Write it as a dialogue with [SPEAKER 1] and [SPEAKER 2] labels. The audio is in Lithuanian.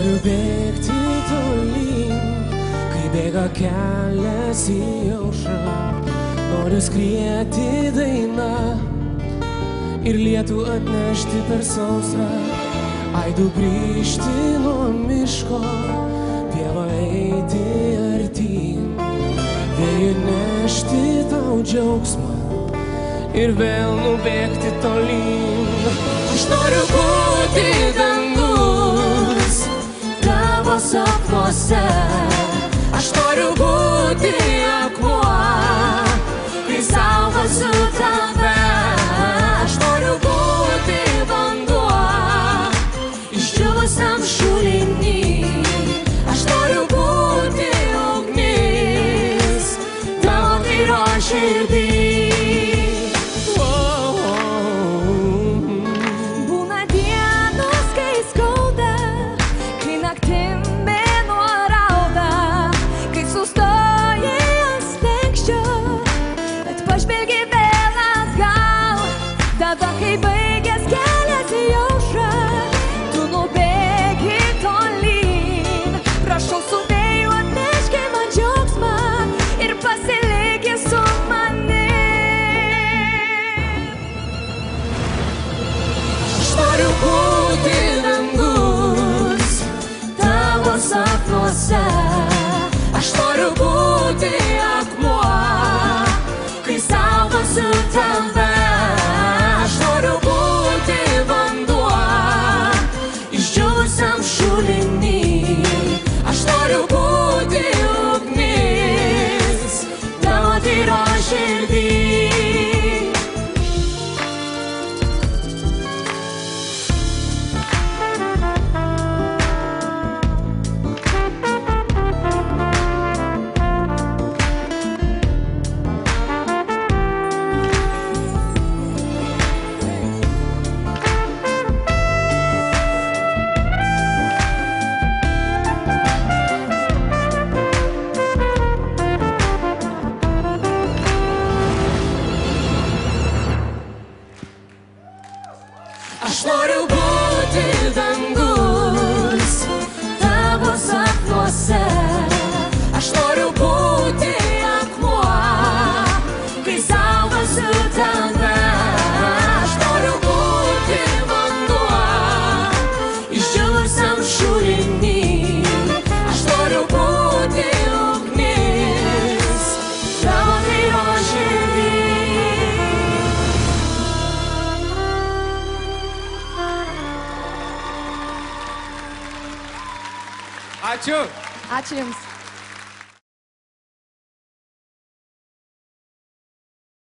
[SPEAKER 1] Noriu bėgti tolyn, kai bėga kelias į aušrą. Noriu skrieti dainą ir lietų atnešti per sausrą. Aidu grįžti nuo miško, pieva eiti artyn. Vėjų nešti tau džiaugsmą ir vėl nubėgti tolyn. Aš noriu būti dangus tavo sapnuose. Aš noriu būti akmuo, kai saugosiu tave. Aš noriu būti vanduo išdžiūvusiam šulinį. Aš noriu būti ugnis tavo tyro širdį. Aš noriu būti akmuo, kai saugosiu tave. Aš noriu būti vanduo išdžiūvusiam šulinį. Aš noriu būti ugnis tavo tyro širdį. Aš noriu būti dangus tavo sapnuose. Aš noriu būti akmuo, kai saugosiu tave. Aš noriu būti vanduo išdžiūvusiam šulinį. Aš noriu būti ugnis tavo tyro širdį.
[SPEAKER 2] Ačiū.
[SPEAKER 3] Ačiū Jums.